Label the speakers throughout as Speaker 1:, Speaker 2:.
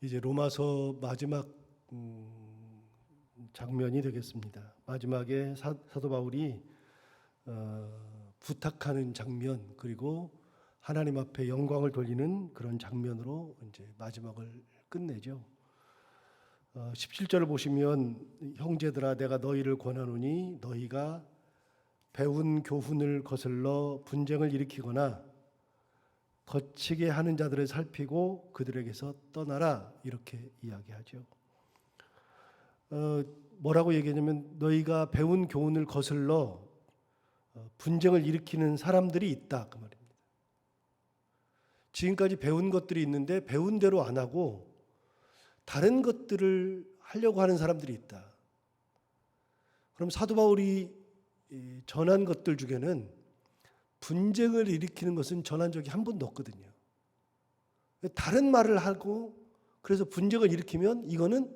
Speaker 1: 이제 로마서 마지막 장면이 되겠습니다. 마지막에 사도 바울이 부탁하는 장면, 그리고 하나님 앞에 영광을 돌리는 그런 장면으로 이제 마지막을 끝내죠. 17절을 보시면, 형제들아 내가 너희를 권하노니 너희가 배운 교훈을 거슬러 분쟁을 일으키거나 거치게 하는 자들을 살피고 그들에게서 떠나라, 이렇게 이야기하죠. 뭐라고 얘기하냐면, 너희가 배운 교훈을 거슬러 분쟁을 일으키는 사람들이 있다, 그 말입니다. 지금까지 배운 것들이 있는데 배운 대로 안 하고 다른 것들을 하려고 하는 사람들이 있다. 그럼 사도 바울이 전한 것들 중에는 분쟁을 일으키는 것은 전한 적이 한 번도 없거든요. 다른 말을 하고 그래서 분쟁을 일으키면 이거는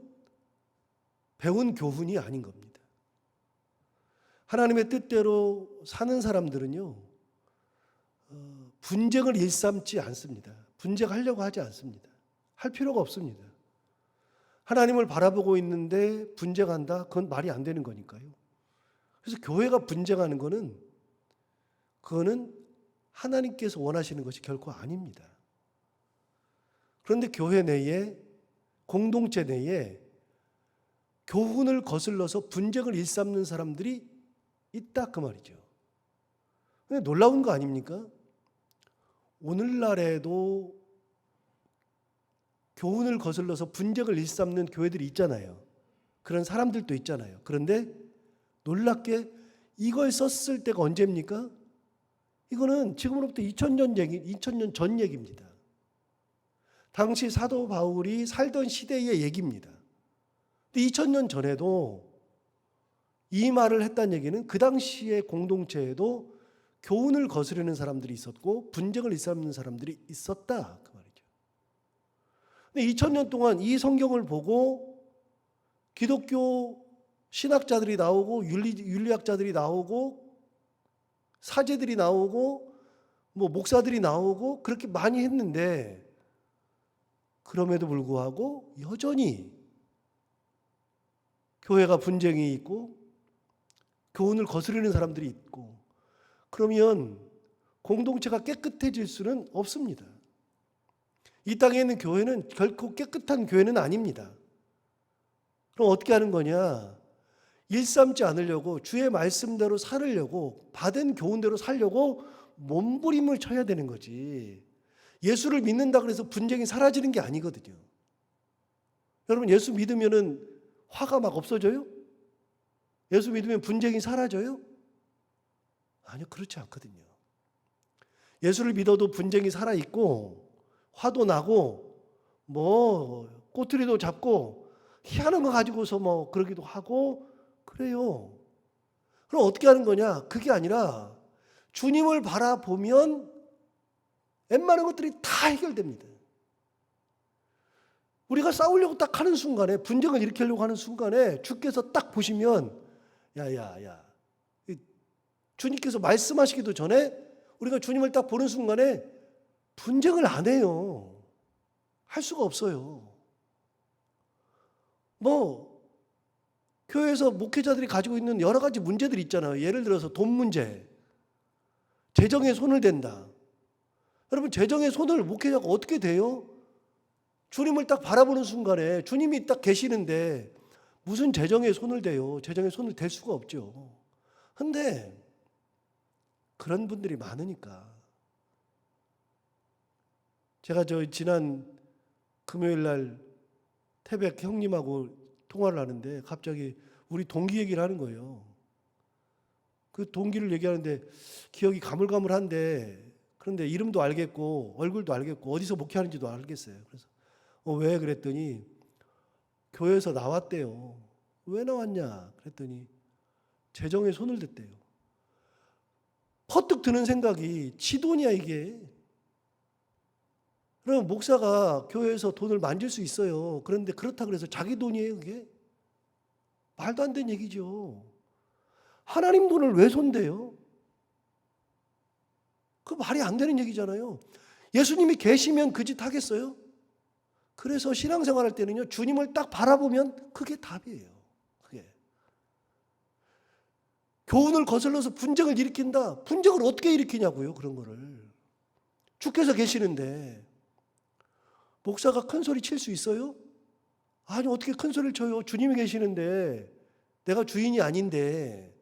Speaker 1: 배운 교훈이 아닌 겁니다. 하나님의 뜻대로 사는 사람들은요, 분쟁을 일삼지 않습니다. 분쟁하려고 하지 않습니다. 할 필요가 없습니다. 하나님을 바라보고 있는데 분쟁한다? 그건 말이 안 되는 거니까요. 그래서 교회가 분쟁하는 거는, 그거는 하나님께서 원하시는 것이 결코 아닙니다. 그런데 교회 내에, 공동체 내에 교훈을 거슬러서 분쟁을 일삼는 사람들이 있다, 그 말이죠. 근데 놀라운 거 아닙니까? 오늘날에도 교훈을 거슬러서 분쟁을 일삼는 교회들이 있잖아요. 그런 사람들도 있잖아요. 그런데 놀랍게 이걸 썼을 때가 언제입니까? 이거는 지금으로부터 2000년 전 얘기입니다. 당시 사도 바울이 살던 시대의 얘기입니다. 근데 2000년 전에도 이 말을 했다는 얘기는 그 당시의 공동체에도 교훈을 거스르는 사람들이 있었고 분쟁을 일삼는 사람들이 있었다, 그 말이죠. 근데 2000년 동안 이 성경을 보고 기독교 신학자들이 나오고 윤리학자들이 나오고 사제들이 나오고 목사들이 나오고 그렇게 많이 했는데, 그럼에도 불구하고 여전히 교회가 분쟁이 있고 교훈을 거스르는 사람들이 있고, 그러면 공동체가 깨끗해질 수는 없습니다. 이 땅에 있는 교회는 결코 깨끗한 교회는 아닙니다. 그럼 어떻게 하는 거냐? 일삼지 않으려고, 주의 말씀대로 살으려고, 받은 교훈대로 살려고 몸부림을 쳐야 되는 거지. 예수를 믿는다 그래서 분쟁이 사라지는 게 아니거든요. 여러분, 예수 믿으면은 화가 막 없어져요? 예수 믿으면 분쟁이 사라져요? 아니요, 그렇지 않거든요. 예수를 믿어도 분쟁이 살아있고 화도 나고 꼬투리도 잡고 희한한 거 가지고서 그러기도 하고 그래요. 그럼 어떻게 하는 거냐? 그게 아니라 주님을 바라보면 웬만한 것들이 다 해결됩니다. 우리가 싸우려고 딱 하는 순간에, 분쟁을 일으키려고 하는 순간에 주께서 딱 보시면, 야, 주님께서 말씀하시기도 전에 우리가 주님을 딱 보는 순간에 분쟁을 안 해요. 할 수가 없어요. 교회에서 목회자들이 가지고 있는 여러 가지 문제들이 있잖아요. 예를 들어서 돈 문제, 재정에 손을 댄다. 여러분, 재정에 손을 목회자가 어떻게 대요? 주님을 딱 바라보는 순간에 주님이 딱 계시는데 무슨 재정에 손을 대요? 재정에 손을 댈 수가 없죠. 근데 그런 분들이 많으니까, 제가 지난 금요일 날 태백 형님하고 통화를 하는데 갑자기 우리 동기 얘기를 하는 거예요. 그 동기를 얘기하는데 기억이 가물가물한데, 그런데 이름도 알겠고 얼굴도 알겠고 어디서 목회하는지도 알겠어요. 그래서 왜? 그랬더니 교회에서 나왔대요. 왜 나왔냐? 그랬더니 재정에 손을 댔대요. 퍼뜩 드는 생각이, 지 돈이야 이게. 그럼 목사가 교회에서 돈을 만질 수 있어요. 그런데 그렇다고 해서 자기 돈이에요, 그게? 말도 안 되는 얘기죠. 하나님 돈을 왜 손대요? 그 말이 안 되는 얘기잖아요. 예수님이 계시면 그 짓 하겠어요? 그래서 신앙생활할 때는요, 주님을 딱 바라보면 그게 답이에요. 그게. 교훈을 거슬러서 분쟁을 일으킨다. 분쟁을 어떻게 일으키냐고요, 그런 거를. 주께서 계시는데 목사가 큰 소리 칠 수 있어요? 아니, 어떻게 큰 소리를 쳐요? 주님이 계시는데 내가 주인이 아닌데.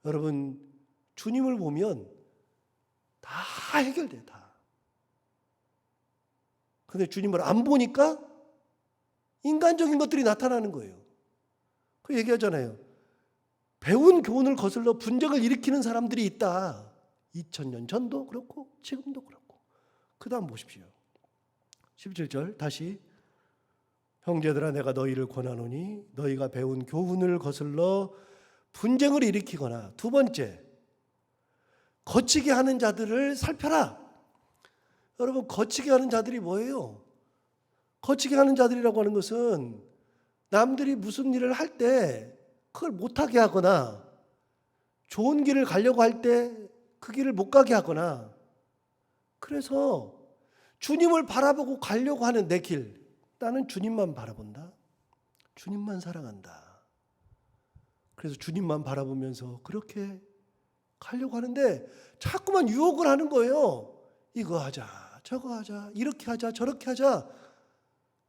Speaker 1: 여러분, 주님을 보면 다 해결돼, 다. 근데 주님을 안 보니까 인간적인 것들이 나타나는 거예요. 그 얘기하잖아요. 배운 교훈을 거슬러 분쟁을 일으키는 사람들이 있다. 2000년 전도 그렇고 지금도 그렇고. 그 다음 보십시오. 17절 다시. 형제들아, 내가 너희를 권하노니 너희가 배운 교훈을 거슬러 분쟁을 일으키거나, 두 번째, 거치게 하는 자들을 살펴라. 여러분, 거치게 하는 자들이 뭐예요? 거치게 하는 자들이라고 하는 것은 남들이 무슨 일을 할 때 그걸 못하게 하거나, 좋은 길을 가려고 할 때 그 길을 못 가게 하거나, 그래서 주님을 바라보고 가려고 하는 내 길, 나는 주님만 바라본다. 주님만 사랑한다. 그래서 주님만 바라보면서 그렇게 가려고 하는데 자꾸만 유혹을 하는 거예요. 이거 하자, 저거 하자, 이렇게 하자, 저렇게 하자.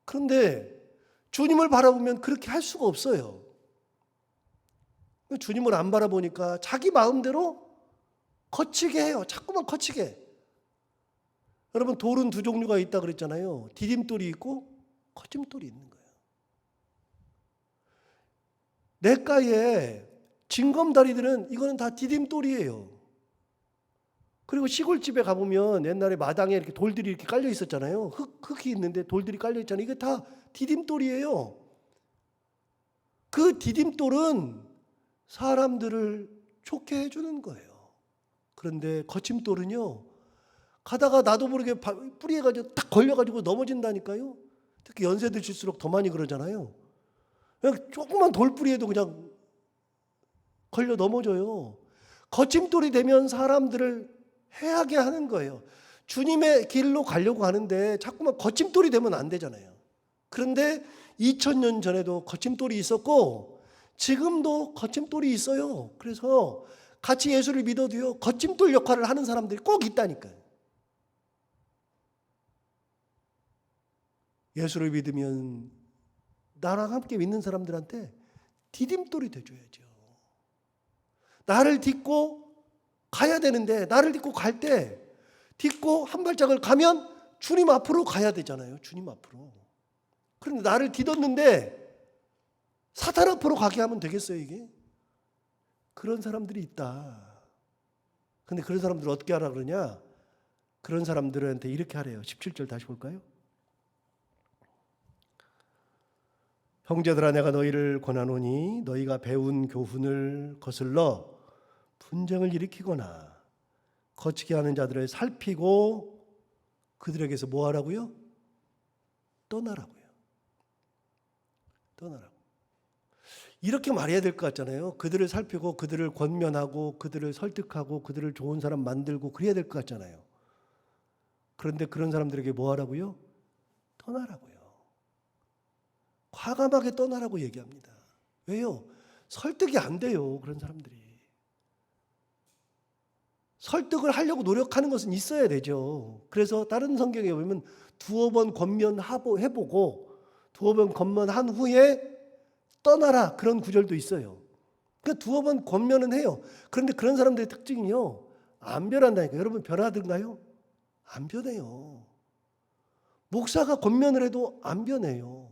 Speaker 1: 그런데 주님을 바라보면 그렇게 할 수가 없어요. 주님을 안 바라보니까 자기 마음대로 거치게 해요. 자꾸만 거치게. 여러분, 돌은 두 종류가 있다 그랬잖아요. 디딤돌이 있고 거침돌이 있는 거예요. 냇가에 징검다리들은 이거는 다 디딤돌이에요. 그리고 시골집에 가보면 옛날에 마당에 이렇게 돌들이 이렇게 깔려 있었잖아요. 흙이 있는데 돌들이 깔려 있잖아요. 이게 다 디딤돌이에요. 그 디딤돌은 사람들을 좋게 해주는 거예요. 그런데 거침돌은요, 가다가 나도 모르게 뿌리에 가지고 딱 걸려가지고 넘어진다니까요. 특히 연세 드실수록 더 많이 그러잖아요. 그냥 조그만 돌뿌리에도 그냥 걸려 넘어져요. 거침돌이 되면 사람들을 해하게 하는 거예요. 주님의 길로 가려고 하는데 자꾸만 거침돌이 되면 안 되잖아요. 그런데 2000년 전에도 거침돌이 있었고 지금도 거침돌이 있어요. 그래서 같이 예수를 믿어도요, 거침돌 역할을 하는 사람들이 꼭 있다니까요. 예수를 믿으면 나랑 함께 믿는 사람들한테 디딤돌이 돼줘야죠. 나를 딛고 가야 되는데, 나를 딛고 갈 때 딛고 한 발짝을 가면 주님 앞으로 가야 되잖아요. 주님 앞으로. 그런데 나를 딛었는데 사탄 앞으로 가게 하면 되겠어요, 이게? 그런 사람들이 있다. 근데 그런 사람들을 어떻게 하라 그러냐? 그런 사람들한테 이렇게 하래요. 17절 다시 볼까요? 형제들아, 내가 너희를 권하노니 너희가 배운 교훈을 거슬러 분쟁을 일으키거나 거치게 하는 자들을 살피고 그들에게서 뭐 하라고요? 떠나라고요. 떠나라고. 이렇게 말해야 될 것 같잖아요. 그들을 살피고 그들을 권면하고 그들을 설득하고 그들을 좋은 사람 만들고 그래야 될 것 같잖아요. 그런데 그런 사람들에게 뭐 하라고요? 떠나라고요. 과감하게 떠나라고 얘기합니다. 왜요? 설득이 안 돼요, 그런 사람들이. 설득을 하려고 노력하는 것은 있어야 되죠. 그래서 다른 성경에 보면 두어 번 권면해보고 두어 번 권면한 후에 떠나라, 그런 구절도 있어요. 그러니까 두어 번 권면은 해요. 그런데 그런 사람들의 특징이요, 안 변한다니까. 여러분, 변하던가요? 안 변해요. 목사가 권면을 해도 안 변해요.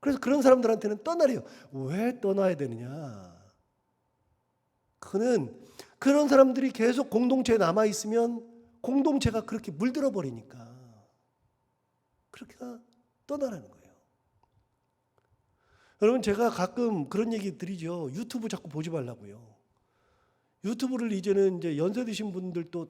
Speaker 1: 그래서 그런 사람들한테는 떠나래요. 왜 떠나야 되느냐? 그런 사람들이 계속 공동체에 남아있으면 공동체가 그렇게 물들어 버리니까 그렇게 떠나라는 거예요. 여러분, 제가 가끔 그런 얘기 드리죠. 유튜브 자꾸 보지 말라고요. 유튜브를 이제는 이제 연세 드신 분들도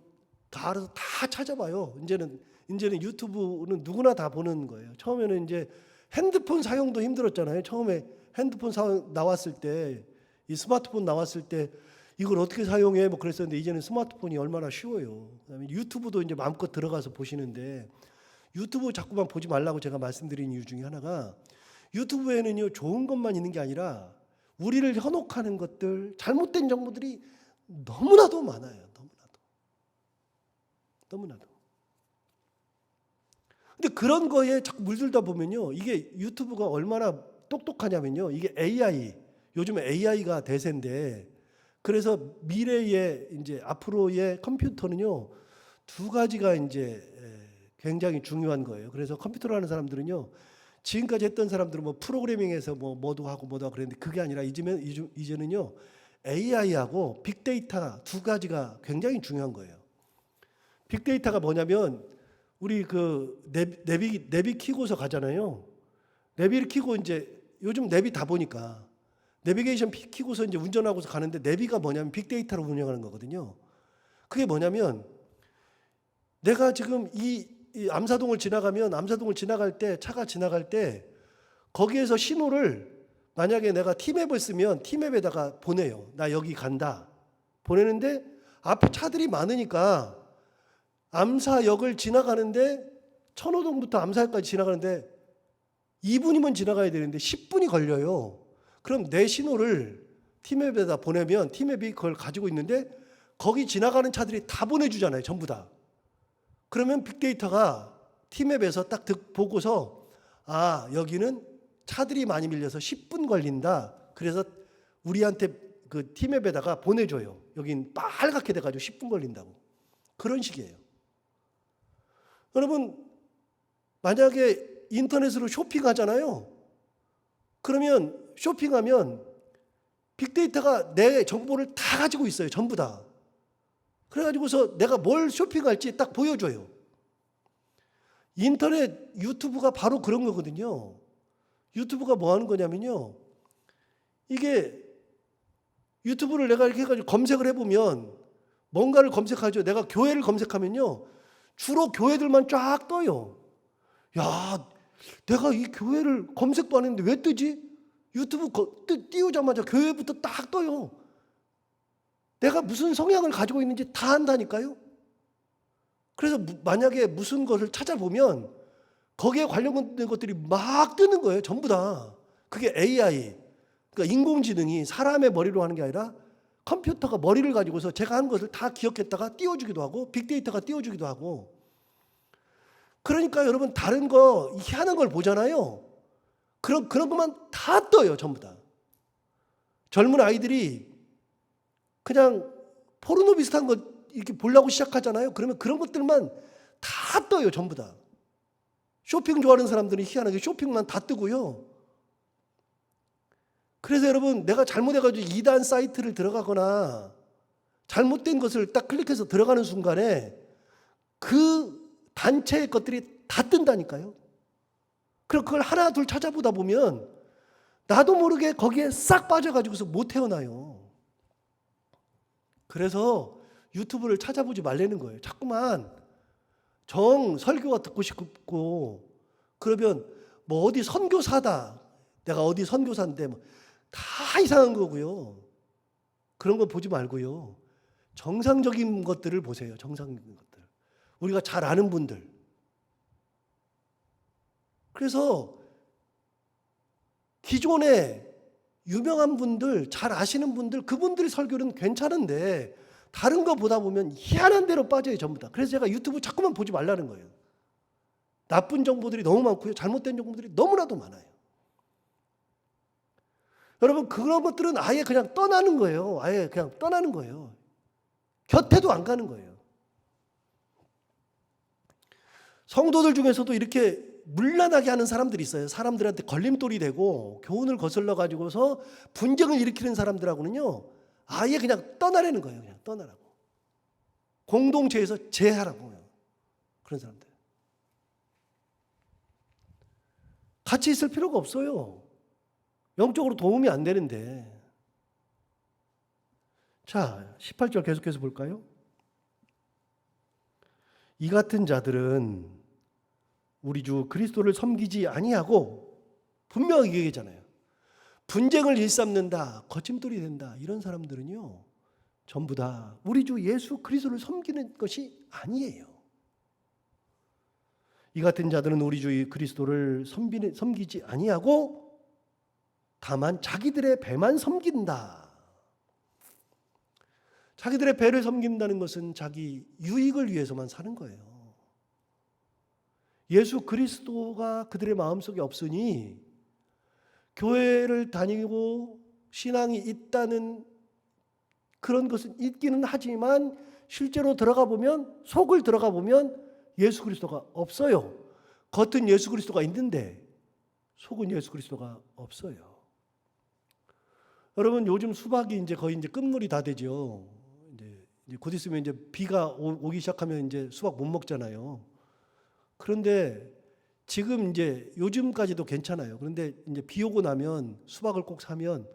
Speaker 1: 다 알아서 다 찾아봐요. 이제는 유튜브는 누구나 다 보는 거예요. 처음에는 이제 핸드폰 사용도 힘들었잖아요. 처음에 핸드폰 나왔을 때, 이 스마트폰 나왔을 때 이걸 어떻게 사용해? 뭐 그랬었는데 이제는 스마트폰이 얼마나 쉬워요. 그다음에 유튜브도 이제 마음껏 들어가서 보시는데, 유튜브 자꾸만 보지 말라고 제가 말씀드린 이유 중에 하나가 유튜브에는요 좋은 것만 있는 게 아니라 우리를 현혹하는 것들, 잘못된 정보들이 너무나도 많아요. 너무나도. 근데 그런 거에 자꾸 물들다 보면요, 이게 유튜브가 얼마나 똑똑하냐면요, 이게 AI, 요즘에 AI가 대세인데, 그래서 미래의 이제 앞으로의 컴퓨터는요 두 가지가 이제 굉장히 중요한 거예요. 그래서 컴퓨터를 하는 사람들은요, 지금까지 했던 사람들은 뭐 프로그래밍에서 뭐도 하고 그랬는데 그게 아니라 이제는요 AI하고 빅데이터 두 가지가 굉장히 중요한 거예요. 빅데이터가 뭐냐면 우리 그 내비 키고서 가잖아요. 내비를 키고 이제 요즘 내비 다 보니까 내비게이션 키고서 이제 운전하고서 가는데 내비가 뭐냐면 빅데이터로 운영하는 거거든요. 그게 뭐냐면 내가 지금 이 암사동을 지나갈 때 차가 지나갈 때 거기에서 신호를 만약에 내가 티맵을 쓰면 티맵에다가 보내요. 나 여기 간다. 보내는데 앞에 차들이 많으니까 암사역을 지나가는데 천호동부터 암사역까지 지나가는데 2분이면 지나가야 되는데 10분이 걸려요. 그럼 내 신호를 티맵에다 보내면 티맵이 그걸 가지고 있는데 거기 지나가는 차들이 다 보내주잖아요. 전부 다. 그러면 빅데이터가 티맵에서 딱 보고서 아 여기는 차들이 많이 밀려서 10분 걸린다. 그래서 우리한테 그 티맵에다가 보내줘요. 여긴 빨갛게 돼가지고 10분 걸린다고. 그런 식이에요. 여러분 만약에 인터넷으로 쇼핑하잖아요. 그러면 쇼핑하면 빅데이터가 내 정보를 다 가지고 있어요. 전부 다. 그래가지고서 내가 뭘 쇼핑할지 딱 보여줘요. 인터넷 유튜브가 바로 그런 거거든요. 유튜브가 뭐 하는 거냐면요, 이게 유튜브를 내가 이렇게 해가지고 검색을 해보면 뭔가를 검색하죠. 내가 교회를 검색하면요 주로 교회들만 쫙 떠요. 야, 내가 이 교회를 검색도 안 했는데 왜 뜨지? 유튜브 띄우자마자 교회부터 딱 떠요. 내가 무슨 성향을 가지고 있는지 다 안다니까요. 그래서 만약에 무슨 것을 찾아보면 거기에 관련된 것들이 막 뜨는 거예요. 전부 다. 그게 AI, 그러니까 인공지능이 사람의 머리로 하는 게 아니라 컴퓨터가 머리를 가지고서 제가 한 것을 다 기억했다가 띄워주기도 하고 빅데이터가 띄워주기도 하고. 그러니까 여러분 다른 거 희한한 걸 보잖아요. 그런 것만 다 떠요. 전부 다. 젊은 아이들이 그냥 포르노 비슷한 거 이렇게 보려고 시작하잖아요. 그러면 그런 것들만 다 떠요. 전부 다. 쇼핑 좋아하는 사람들은 희한하게 쇼핑만 다 뜨고요. 그래서 여러분 내가 잘못해가지고 이단 사이트를 들어가거나 잘못된 것을 딱 클릭해서 들어가는 순간에 그 단체의 것들이 다 뜬다니까요. 그럼 그걸 하나 둘 찾아보다 보면 나도 모르게 거기에 싹 빠져가지고서 못 헤어나요. 그래서 유튜브를 찾아보지 말라는 거예요. 자꾸만 설교가 듣고 싶고 그러면 뭐 어디 선교사다. 내가 어디 선교사인데 뭐 다 이상한 거고요. 그런 거 보지 말고요. 정상적인 것들을 보세요. 정상적인 것들. 우리가 잘 아는 분들. 그래서 기존에 유명한 분들, 잘 아시는 분들, 그분들의 설교는 괜찮은데 다른 거 보다 보면 희한한 데로 빠져요. 전부 다. 그래서 제가 유튜브 자꾸만 보지 말라는 거예요. 나쁜 정보들이 너무 많고요. 잘못된 정보들이 너무나도 많아요. 여러분 그런 것들은 아예 그냥 떠나는 거예요. 아예 그냥 떠나는 거예요. 곁에도 안 가는 거예요. 성도들 중에서도 이렇게 문란하게 하는 사람들이 있어요. 사람들한테 걸림돌이 되고 교훈을 거슬러 가지고서 분쟁을 일으키는 사람들하고는요 아예 그냥 떠나라는 거예요. 그냥 떠나라고. 공동체에서 제하라고. 그런 사람들. 같이 있을 필요가 없어요. 영적으로 도움이 안 되는데. 자, 18절 계속해서 볼까요? 이 같은 자들은 우리 주 그리스도를 섬기지 아니하고 분명하게 얘기하잖아요. 분쟁을 일삼는다, 거침돌이 된다. 이런 사람들은요 전부 다 우리 주 예수 그리스도를 섬기는 것이 아니에요. 이 같은 자들은 우리 주 그리스도를 섬기지 아니하고 다만 자기들의 배만 섬긴다. 자기들의 배를 섬긴다는 것은 자기 유익을 위해서만 사는 거예요. 예수 그리스도가 그들의 마음속에 없으니 교회를 다니고 신앙이 있다는 그런 것은 있기는 하지만 실제로 들어가 보면, 속을 들어가 보면 예수 그리스도가 없어요. 겉은 예수 그리스도가 있는데 속은 예수 그리스도가 없어요. 여러분, 요즘 수박이 이제 거의 이제 끝물이 다 되죠. 이제 곧 있으면 이제 비가 오기 시작하면 이제 수박 못 먹잖아요. 그런데 지금 이제 요즘까지도 괜찮아요. 그런데 이제 비 오고 나면 수박을 꼭 사면,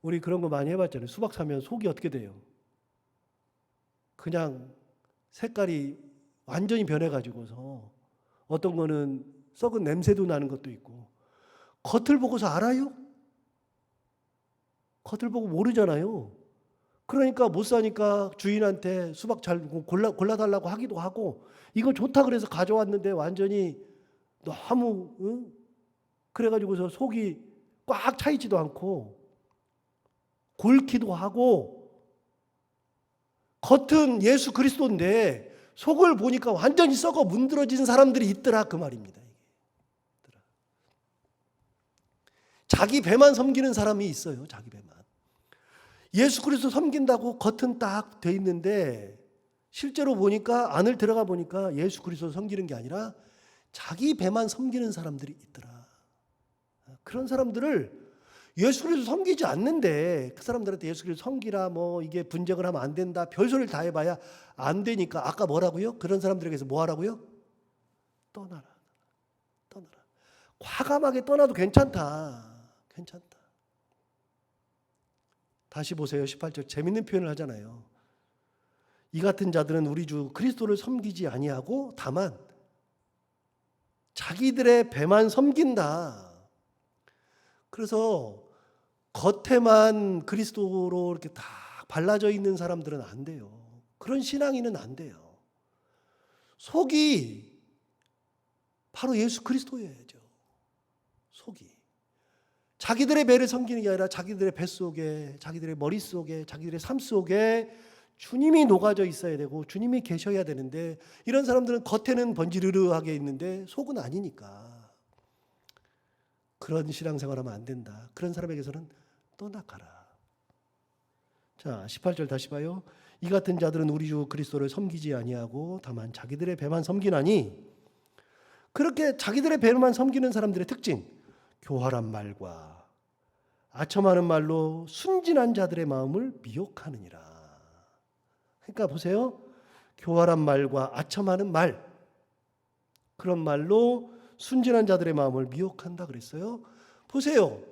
Speaker 1: 우리 그런 거 많이 해봤잖아요. 수박 사면 속이 어떻게 돼요? 그냥 색깔이 완전히 변해가지고서 어떤 거는 썩은 냄새도 나는 것도 있고. 겉을 보고서 알아요? 겉을 보고 모르잖아요. 그러니까 못 사니까 주인한테 수박 잘 골라달라고 하기도 하고, 이거 좋다 그래서 가져왔는데 완전히 너무 그래가지고서 속이 꽉 차 있지도 않고 곪기도 하고, 겉은 예수 그리스도인데 속을 보니까 완전히 썩어 문드러진 사람들이 있더라, 그 말입니다. 자기 배만 섬기는 사람이 있어요. 자기 배만. 예수 그리스도 섬긴다고 겉은 딱 돼 있는데 실제로 보니까, 안을 들어가 보니까 예수 그리스도 섬기는 게 아니라 자기 배만 섬기는 사람들이 있더라. 그런 사람들을 예수 그리스도 섬기지 않는데 그 사람들한테 예수 그리스도 섬기라, 뭐 이게 분쟁을 하면 안 된다, 별소리를 다 해봐야 안 되니까, 아까 뭐라고요? 그런 사람들에게서 뭐 하라고요? 떠나라. 떠나라. 과감하게 떠나도 괜찮다. 괜찮다. 다시 보세요. 18절 재밌는 표현을 하잖아요. 이 같은 자들은 우리 주 그리스도를 섬기지 아니하고 다만 자기들의 배만 섬긴다. 그래서 겉에만 그리스도로 이렇게 다 발라져 있는 사람들은 안 돼요. 그런 신앙인은 안 돼요. 속이 바로 예수 그리스도여야죠. 속이. 자기들의 배를 섬기는 게 아니라 자기들의 뱃속에, 자기들의 머릿속에, 자기들의 삶 속에 주님이 녹아져 있어야 되고 주님이 계셔야 되는데, 이런 사람들은 겉에는 번지르르하게 있는데 속은 아니니까 그런 신앙생활하면 안 된다. 그런 사람에게서는 떠나가라. 자, 18절 다시 봐요. 이 같은 자들은 우리 주 그리스도를 섬기지 아니하고 다만 자기들의 배만 섬기나니. 그렇게 자기들의 배만 섬기는 사람들의 특징, 교활한 말과 아첨하는 말로 순진한 자들의 마음을 미혹하느니라. 그러니까 보세요. 교활한 말과 아첨하는 말, 그런 말로 순진한 자들의 마음을 미혹한다 그랬어요. 보세요.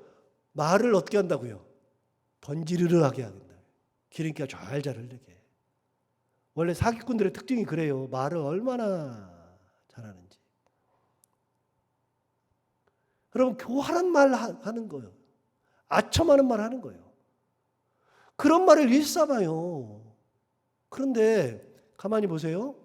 Speaker 1: 말을 어떻게 한다고요? 번지르르하게 한다. 기름기가 잘 흐르게. 원래 사기꾼들의 특징이 그래요. 말을 얼마나 잘하는지. 여러분, 교활한 말 하는 거예요. 아첨하는 말 하는 거예요. 그런 말을 일삼아요. 그런데 가만히 보세요.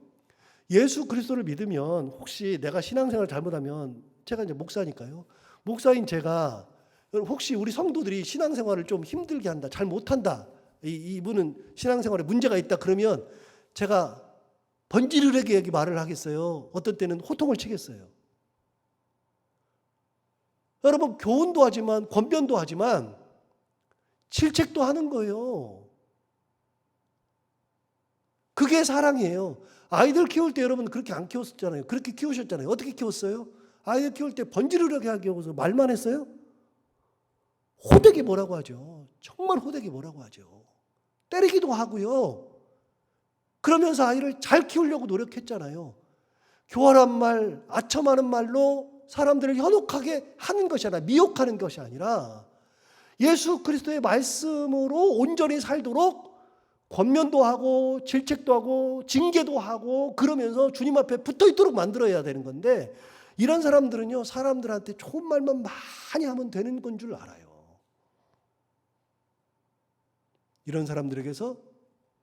Speaker 1: 예수 그리스도를 믿으면, 혹시 내가 신앙생활 잘못하면, 제가 이제 목사니까요. 목사인 제가 혹시 우리 성도들이 신앙생활을 좀 힘들게 한다, 잘 못한다, 이분은 신앙생활에 문제가 있다 그러면 제가 번지르르하게 말을 하겠어요? 어떤 때는 호통을 치겠어요? 여러분, 교훈도 하지만 권변도 하지만 질책도 하는 거예요. 그게 사랑이에요. 아이들 키울 때 여러분 그렇게 안 키웠잖아요. 그렇게 키우셨잖아요. 어떻게 키웠어요? 아이들 키울 때 번지르르하게 하기 위해서 말만 했어요? 호되게 뭐라고 하죠. 정말 호되게 뭐라고 하죠. 때리기도 하고요. 그러면서 아이를 잘 키우려고 노력했잖아요. 교활한 말, 아첨하는 말로 사람들을 현혹하게 하는 것이 아니라, 미혹하는 것이 아니라 예수 그리스도의 말씀으로 온전히 살도록 권면도 하고 질책도 하고 징계도 하고, 그러면서 주님 앞에 붙어 있도록 만들어야 되는 건데, 이런 사람들은요, 사람들한테 좋은 말만 많이 하면 되는 건 줄 알아요. 이런 사람들에게서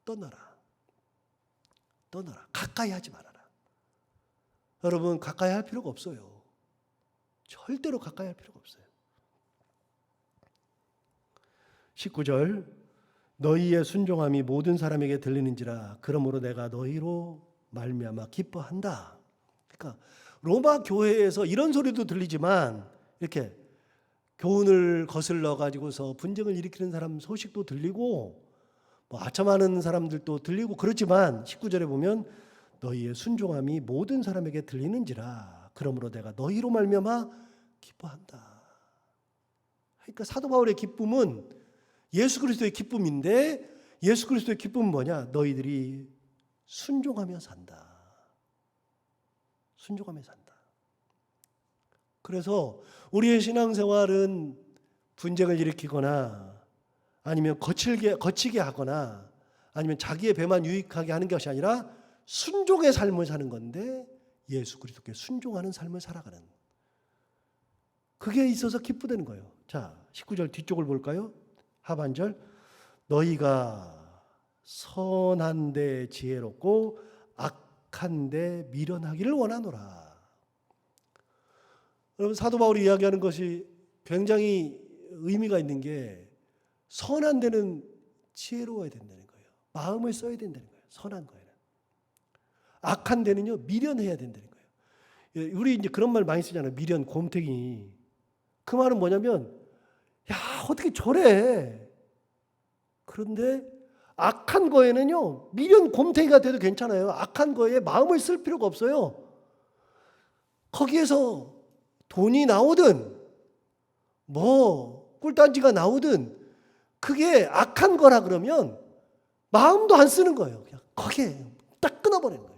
Speaker 1: 떠나라. 떠나라. 가까이 하지 말아라. 여러분 가까이 할 필요가 없어요. 절대로 가까이 할 필요가 없어요. 19절 너희의 순종함이 모든 사람에게 들리는지라 그러므로 내가 너희로 말미암아 기뻐한다. 그러니까 로마 교회에서 이런 소리도 들리지만 이렇게 교훈을 거슬러 가지고서 분쟁을 일으키는 사람 소식도 들리고 뭐 아첨하는 사람들도 들리고 그렇지만 19절에 보면 너희의 순종함이 모든 사람에게 들리는지라 그러므로 내가 너희로 말미암아 기뻐한다. 그러니까 사도 바울의 기쁨은 예수 그리스도의 기쁨인데 예수 그리스도의 기쁨은 뭐냐? 너희들이 순종하며 산다. 순종하며 산다. 그래서 우리의 신앙생활은 분쟁을 일으키거나 아니면 거치게 하거나 아니면 자기의 배만 유익하게 하는 것이 아니라 순종의 삶을 사는 건데 예수 그리스도께 순종하는 삶을 살아가는 그게 있어서 기쁘다는 거예요. 자, 19절 뒤쪽을 볼까요? 하반절 너희가 선한데 지혜롭고 악한데 미련하기를 원하노라. 여러분 사도 바울이 이야기하는 것이 굉장히 의미가 있는 게 선한 데는 지혜로워야 된다는 거예요. 마음을 써야 된다는 거예요. 선한 거에는. 악한 데는요 미련해야 된다는 거예요. 우리 이제 그런 말 많이 쓰잖아요. 미련, 곰탱이. 그 말은 뭐냐면 야 어떻게 저래. 그런데 악한 거에는요 미련 곰탱이가 돼도 괜찮아요. 악한 거에 마음을 쓸 필요가 없어요. 거기에서 돈이 나오든 뭐 꿀단지가 나오든 그게 악한 거라 그러면 마음도 안 쓰는 거예요. 그냥 거기에 딱 끊어버리는 거예요.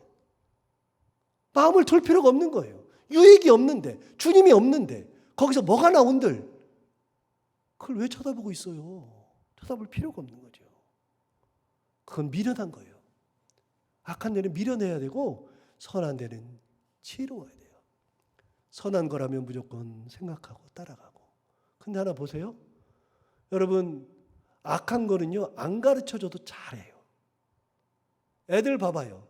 Speaker 1: 마음을 둘 필요가 없는 거예요. 유익이 없는데 주님이 없는데 거기서 뭐가 나온들 그걸 왜 쳐다보고 있어요? 쳐다볼 필요가 없는 거죠. 그건 미련한 거예요. 악한 데는 미련해야 되고 선한 데는 지혜로워야 돼요. 선한 거라면 무조건 생각하고 따라가고. 근데 하나 보세요. 여러분 악한 거는요 안 가르쳐줘도 잘해요. 애들 봐봐요.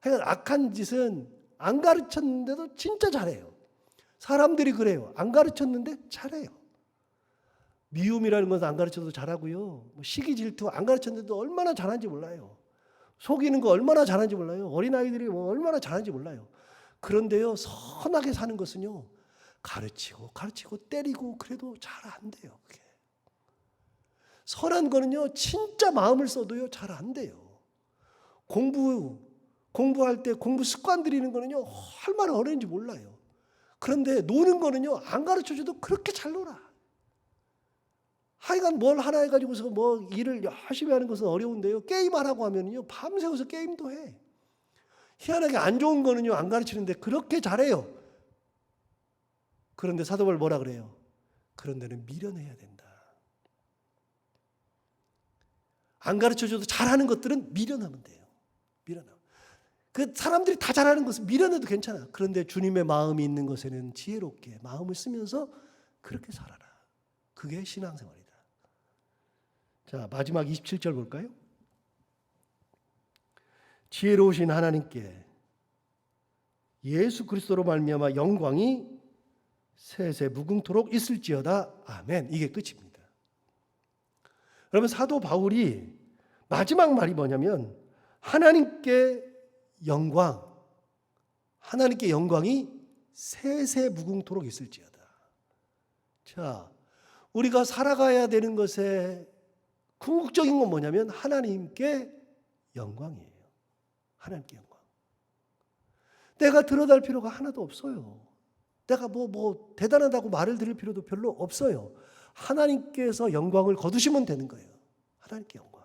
Speaker 1: 하여간 악한 짓은 안 가르쳤는데도 진짜 잘해요. 사람들이 그래요. 안 가르쳤는데 잘해요. 미움이라는 것은 안 가르쳐도 잘하고요. 시기 질투 안 가르쳤는데도 얼마나 잘하는지 몰라요. 속이는 거 얼마나 잘하는지 몰라요. 어린아이들이 얼마나 잘하는지 몰라요. 그런데요 선하게 사는 것은요 가르치고 때리고 그래도 잘 안 돼요. 그게. 선한 거는요 진짜 마음을 써도요 잘 안 돼요. 공부할 때 공부 습관 들이는 거는요 얼마나 어려운지 몰라요. 그런데 노는 거는요 안 가르쳐줘도 그렇게 잘 놀아. 하여간 뭘 하나 해가지고서 뭐 일을 열심히 하는 것은 어려운데요. 게임하라고 하면요 밤새워서 게임도 해. 희한하게 안 좋은 거는요 안 가르치는데 그렇게 잘해요. 그런데 사도 바울 뭐라 그래요? 그런 데는 미련해야 된다. 안 가르쳐줘도 잘하는 것들은 미련하면 돼요. 미련하면. 그 사람들이 다 잘하는 것은 미련해도 괜찮아. 그런데 주님의 마음이 있는 것에는 지혜롭게 마음을 쓰면서 그렇게 살아라. 그게 신앙생활이다. 자, 마지막 27절 볼까요? 지혜로우신 하나님께 예수 그리스도로 말미암아 영광이 세세 무궁토록 있을지어다. 아멘. 이게 끝입니다. 여러분 사도 바울이 마지막 말이 뭐냐면 하나님께 영광이 세세 무궁토록 있을지어다. 자, 우리가 살아가야 되는 것에 궁극적인 건 뭐냐면 하나님께 영광이에요. 하나님께 영광. 내가 드러날 필요가 하나도 없어요. 내가 뭐 대단하다고 말을 드릴 필요도 별로 없어요. 하나님께서 영광을 거두시면 되는 거예요. 하나님께 영광.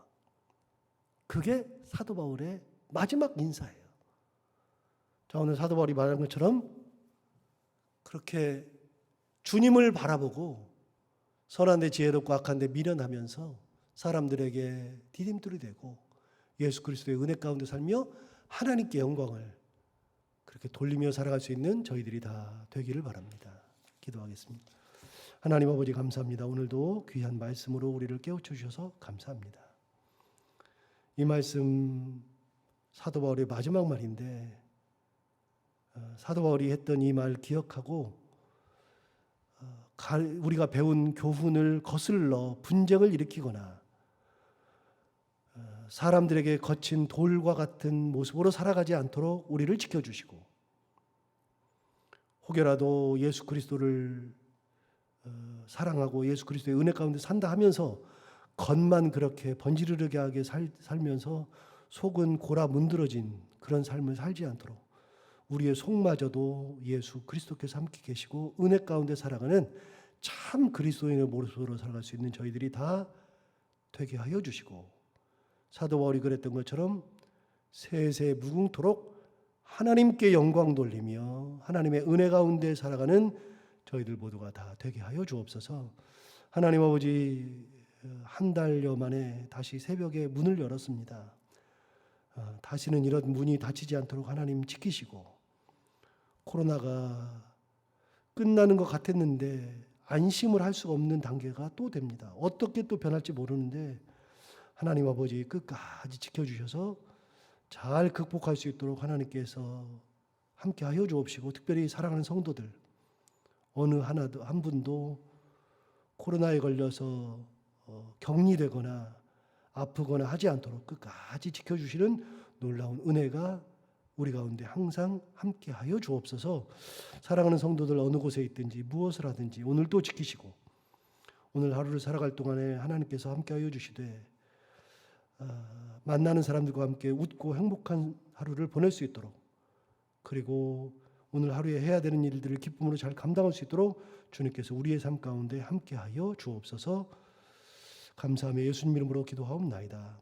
Speaker 1: 그게 사도 바울의 마지막 인사예요. 자, 오늘 사도 바울이 말한 것처럼 그렇게 주님을 바라보고 선한데 지혜롭고 악한데 미련하면서 사람들에게 디딤돌이 되고 예수 그리스도의 은혜 가운데 살며 하나님께 영광을 그렇게 돌리며 살아갈 수 있는 저희들이 다 되기를 바랍니다. 기도하겠습니다. 하나님 아버지 감사합니다. 오늘도 귀한 말씀으로 우리를 깨우쳐 주셔서 감사합니다. 이 말씀 사도 바울의 마지막 말인데 사도 바울이 했던 이 말 기억하고 우리가 배운 교훈을 거슬러 분쟁을 일으키거나 사람들에게 거친 돌과 같은 모습으로 살아가지 않도록 우리를 지켜주시고, 혹여라도 예수 그리스도를 사랑하고 예수 그리스도의 은혜 가운데 산다 하면서 겉만 그렇게 번지르르게 살면서 속은 골아 문드러진 그런 삶을 살지 않도록 우리의 속마저도 예수 그리스도께서 함께 계시고 은혜 가운데 살아가는 참 그리스도인의 모습으로 살아갈 수 있는 저희들이 다 되게 하여 주시고, 사도 바울이 그랬던 것처럼 세세 무궁토록 하나님께 영광 돌리며 하나님의 은혜 가운데 살아가는 저희들 모두가 다 되게 하여 주옵소서. 하나님 아버지, 한 달여 만에 다시 새벽에 문을 열었습니다. 다시는 이런 문이 닫히지 않도록 하나님 지키시고, 코로나가 끝나는 것 같았는데 안심을 할 수가 없는 단계가 또 됩니다. 어떻게 또 변할지 모르는데 하나님 아버지 끝까지 지켜주셔서 잘 극복할 수 있도록 하나님께서 함께 하여 주옵시고, 특별히 사랑하는 성도들 어느 한 분도 코로나에 걸려서 격리되거나 아프거나 하지 않도록 끝까지 지켜주시는 놀라운 은혜가 우리 가운데 항상 함께 하여 주옵소서. 사랑하는 성도들 어느 곳에 있든지 무엇을 하든지 오늘도 지키시고, 오늘 하루를 살아갈 동안에 하나님께서 함께 하여 주시되 만나는 사람들과 함께 웃고 행복한 하루를 보낼 수 있도록, 그리고 오늘 하루에 해야 되는 일들을 기쁨으로 잘 감당할 수 있도록 주님께서 우리의 삶 가운데 함께 하여 주옵소서. 감사하며 예수님 이름으로 기도하옵나이다.